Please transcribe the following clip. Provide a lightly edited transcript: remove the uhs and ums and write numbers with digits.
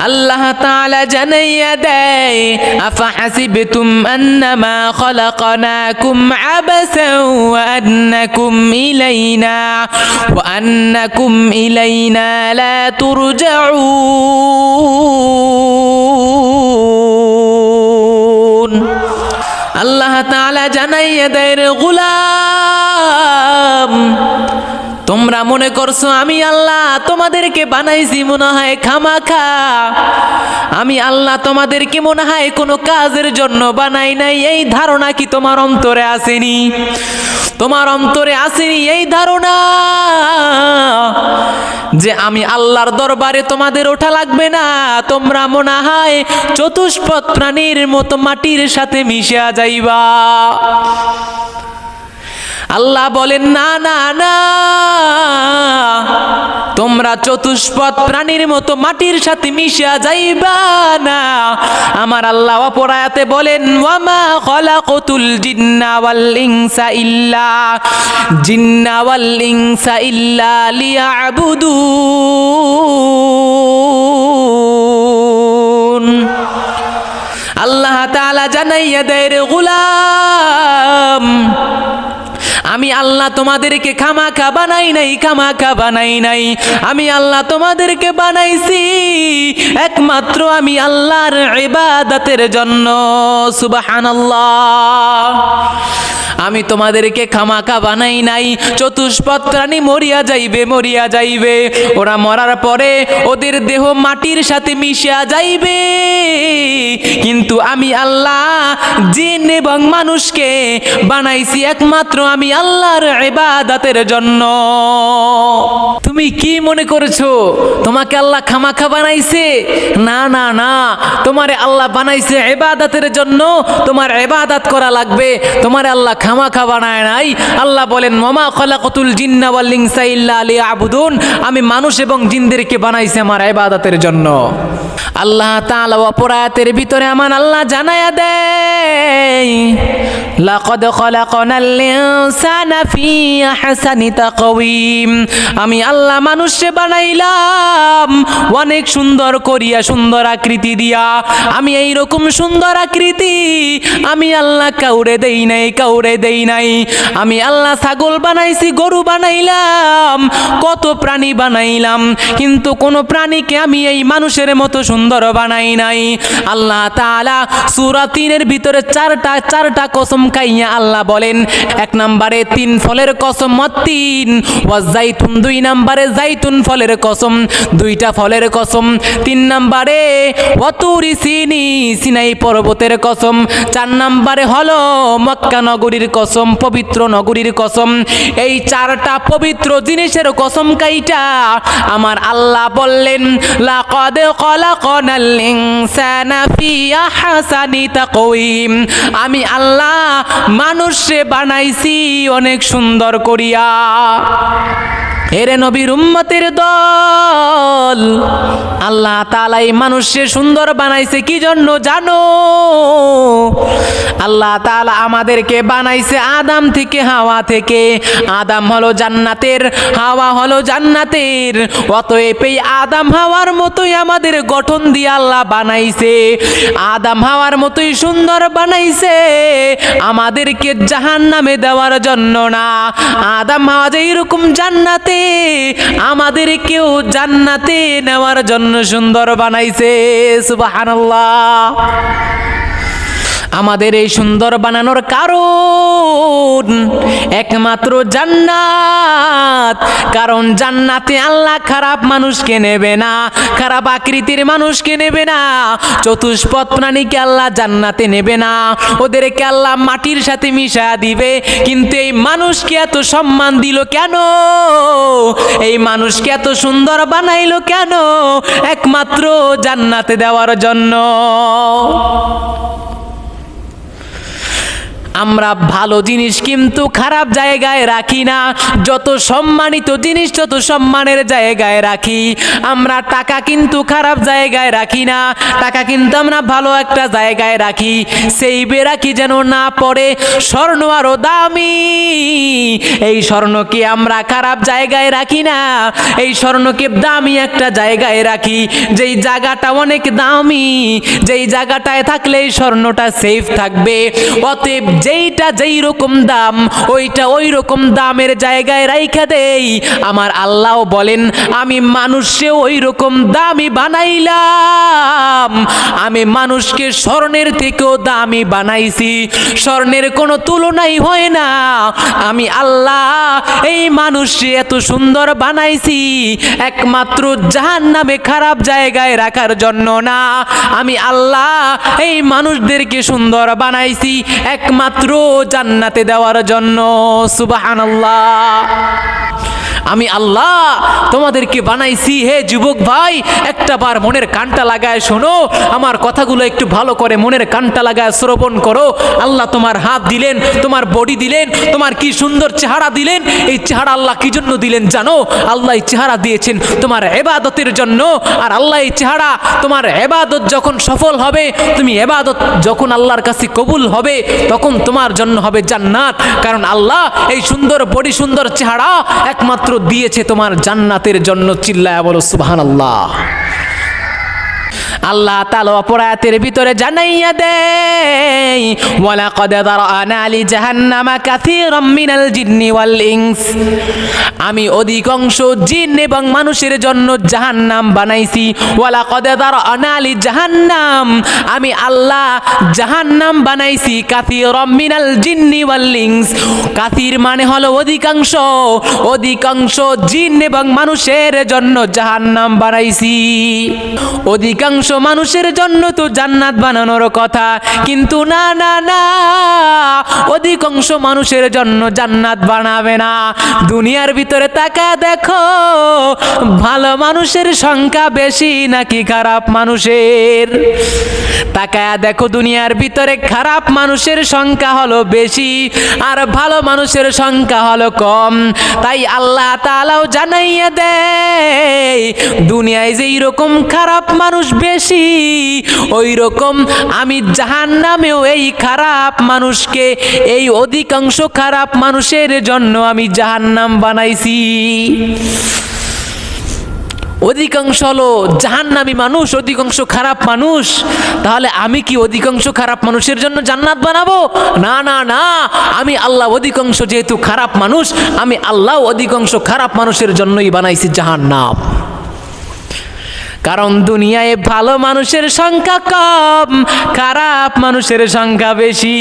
আল্লাহ তাআলা জানাইয়া দেয়, আফাহাসিবতুম আন্নামা খলাকনাকুম আবাসান ওয়া আন্নাকুম ইলাইনা লা তুরজাউন। আল্লাহ তাআলা জানাইয়া দেয়, রে গোলাম, তোমরা মনে করছো আমি আল্লাহ তোমাদেরকে বানাইছি মনে হয় খামাখা। আমি আল্লাহ তোমাদেরকে মনে হয় কোনো কাজের জন্য বানাই নাই, এই ধারণা কি তোমার অন্তরে আসেনি? তোমার অন্তরে আসেনি এই ধারণা যে আমি আল্লাহর দরবারে তোমাদের ওঠা লাগবে না? তোমরা মনে হয় চতুষ্পদ প্রাণীর মতো মাটির সাথে মিশিয়া যাইবা। আল্লাহ বলেন, না না না, তোমরা চতুষ্পদ প্রাণীর মতো মাটির সাথে মিশিয়া যাইবা না। আমার আল্লাহ অপর আয়াতে বলেন, ওয়ামা খলাকতুল জিন্না ওয়াল ইনসা ইল্লা লিয়াবুদুন। আল্লাহ তাআলা জানাইয়া দেয়, রে গোলাম, আমি আল্লাহ তোমাদেরকে খামাখা বানাই নাই। আমি আল্লাহ তোমাদেরকে বানাইছি একমাত্র আমি আল্লাহর ইবাদতের জন্য। সুবহানাল্লাহ। আমি তোমাদেরকে খামাখা বানাই নাই। চতুষ্পদ প্রাণী মরিয়া যাইবে, ওরা মরার পরে ওদের দেহ মাটির সাথে মিশিয়া যাইবে, কিন্তু আমি আল্লাহ জিন এবং মানুষকে বানাইছি একমাত্র আমি আল্লাহর ইবাদতের জন্য। তুমি কি মনে করেছো তোমাকে আল্লাহ খামাখা বানাইছে? না না না, তোমারে আল্লাহ বানাইছে ইবাদতের জন্য, তোমার ইবাদত করা লাগবে, তোমারে আল্লাহ খামাখা বানায় নাই। আল্লাহ বলেন, ওয়ামা খলাকতুল জিন্না ওয়াল ইনসা ইল্লা লিয়াবুদুন, আমি মানুষ এবং জিনদেরকে বানাইছি আমার ইবাদতের জন্য। আল্লাহ তাআলা অপর আয়াতের ভিতরে আমার আল্লাহ জানায়া দেয়, লাকাদ খলাকনাল ইনসানা ফি আহসানি তাকওয়িম, আমি আল্লাহ মানুষকে বানাইলাম অনেক সুন্দর করিয়া, সুন্দর আকৃতি দিয়া। আমি এই রকম সুন্দর আকৃতি আমি আল্লাহ কাউরে দেই নাই। আমি আল্লাহ ছাগল বানাইছি, গরু বানাইলাম, কত প্রাণী বানাইলাম, কিন্তু কোন প্রাণীকে আমি এই মানুষের মতো সুন্দর বানাই নাই। আল্লাহ তাআলা সূরা 3-এর ভিতরে চারটা কসম খাইয়া আল্লাহ বলেন, 1 নম্বরে 3 ফলের কসম, মত্তিন ওয়াজ জাইতুন, 2 নম্বরে জাইতুন ফলের কসম, 2টা ফলের কসম, 3 নম্বরে ওয়াতুরি সিনাই পর্বতের কসম, 4 নম্বরে হলো মক্কা নগরীর কসম, পবিত্র নগরীর কসম। এই 4টা পবিত্র জিনিসের কসম কাইটা আমার আল্লাহ বললেন, লাকাদ খলাকনাল ইনসানা ফি আহসানি তাকওয়িম, আমি আল্লাহ মানুষে বানাইছি অনেক সুন্দর করিয়া। এরে নবীর উম্মতের দল, আল্লাহ তাআলা এই মানুষকে সুন্দর বানাইছে কি জন্য জানো? আল্লাহ তাআলা আমাদেরকে বানাইছে আদম থেকে, হাওয়া থেকে। আদম হলো জান্নাতের, হাওয়া হলো জান্নাতের। অতএব এই আদম হাওয়ার মতোই আমাদের গঠন দিয়ে আল্লাহ বানাইছে, আদম হাওয়ার মতোই সুন্দর বানাইছে, আমাদেরকে জাহান্নামে দেওয়ার জন্য না। আদম হাওয়া যেরকম জান্নাতে, আমাদেরকেও জান্নাতে নেওয়ার জন্য সুন্দর বানাইছে। সুবহানাল্লাহ। আমাদের এই সুন্দর বানানোর কারণ একমাত্র জান্নাত। কারণ জান্নাতে আল্লাহ খারাপ মানুষকে নেবে না, খারাপ আকৃতির মানুষকে নেবে না, চতুষ্পদ প্রাণীকে আল্লাহ জান্নাতে নেবে না, ওদেরকে আল্লাহ মাটির সাথে মিশিয়ে দিবে। কিন্তু এই মানুষকে এত সম্মান দিল কেন? এই মানুষকে এত সুন্দর বানাইলো কেন? একমাত্র জান্নাতে দেওয়ার জন্য। আমরা ভালো জিনিস কিন্তু খারাপ জায়গায় রাখি না, যত সম্মানিত জিনিস তত সম্মানের জায়গায় রাখি। আমরা টাকা কিন্তু খারাপ জায়গায় রাখি না, টাকা কিন্তু আমরা ভালো একটা জায়গায় রাখি, সেইবে রাখি যেন না পড়ে। স্বর্ণ আরো দামি, এই স্বর্ণকে আমরা খারাপ জায়গায় রাখি না, এই স্বর্ণকে দামি একটা জায়গায় রাখি, যেই জায়গাটা অনেক দামি, যেই জায়গাটায় থাকলে এই স্বর্ণটা সেফ থাকবে। অতএব যেইটা যেই রকম দাম ওইটা ওই রকম দামের জায়গায় রাইখা দেই। আমার আল্লাহ বলেন আমি মানুষকে ওই রকম দামি বানাইলাম, আমি মানুষকে স্বর্ণের থেকেও দামি বানাইছি, স্বর্ণের কোনো তুলনাই হয় না। আমি আল্লাহ এই মানুষকে এত সুন্দর বানাইছি একমাত্র জাহান্নামে খারাপ জায়গায় রাখার জন্য না, আমি আল্লাহ এই মানুষদেরকে সুন্দর বানাইছি একমাত্র জান্নাতে দেওয়ার জন্য। সুবহানাল্লাহ। আমি আল্লাহ তোমাদেরকে বানাইছি। হে যুবক ভাই, একটা বার মনের কানটা লাগায় শোনো, আমার কথাগুলো একটু ভালো করে মনের কানটা লাগায় শ্রবণ করো। আল্লাহ তোমার হাত দিলেন, তোমার বডি দিলেন, তোমার কি সুন্দর চেহারা দিলেন। এই চেহারা আল্লাহ কি জন্য দিলেন জানো? আল্লাহ এই চেহারা দিয়েছেন তোমার ইবাদতের জন্য। আর আল্লাহ এই চেহারা, তোমার ইবাদত যখন সফল হবে, তুমি ইবাদত যখন আল্লাহর কাছে কবুল হবে, তখন তোমার জন্য হবে জান্নাত। কারণ আল্লাহ এই সুন্দর বডি, সুন্দর চেহারা একমাত্র দিয়েছে তোমার জান্নাতের জন্য। চিল্লায়া বলো সুবহানাল্লাহ। আল্লাহ তাআলা অপরায়াতের ভিতরে জানাইয়া দেয়, ওয়ালাকাদ যারানা লি জাহান্নামা কাসীরাম মিনাল জিন্নি ওয়াল ইনস, আমি অধিকাংশ জিন এবং মানুষের জন্য জাহান্নাম বানাইছি। ওয়ালাকাদ যারানা লি জাহান্নাম, আমি আল্লাহ জাহান্নাম বানাইছি কাসীরাম মিনাল জিন্নি ওয়াল ইনস। কাসীর মানে হলো অধিকাংশ, অধিকাংশ জিন এবং মানুষের জন্য জাহান্নাম বানাইছি। অধিকাংশ মানুষের জন্য তো জান্নাত বানানোর কথা, কিন্তু না না না, অধিকাংশ মানুষের জন্য জান্নাত বানাবে না। দুনিয়ার ভিতরে তাকায় দেখো, ভালো মানুষের সংখ্যা বেশি নাকি খারাপ মানুষের? তাকায় দেখো, দুনিয়ার ভিতরে খারাপ মানুষের সংখ্যা হলো বেশি আর ভালো মানুষের সংখ্যা হলো কম। তাই আল্লাহ তাআলাও জানাইয়া দেয়, দুনিয়ায় যেই রকম খারাপ মানুষ বেশি, ওই রকম আমি জাহান্নামেও এই খারাপ মানুষকে, এই অধিকাংশ খারাপ মানুষের জন্য আমি জাহান্নাম বানাইছি। অধিকাংশ হলো জাহান্নামী মানুষ, অধিকাংশ খারাপ মানুষ। তাহলে আমি কি অধিকাংশ খারাপ মানুষের জন্য জান্নাত বানাবো? না না না, আমি আল্লাহ অধিকাংশ যেহেতু খারাপ মানুষ, আমি আল্লাহ অধিকাংশ খারাপ মানুষের জন্যই বানাইছি জাহান্নাম। কারণ দুনিয়ায় ভালো মানুষের সংখ্যা কম, খারাপ মানুষের সংখ্যা বেশি।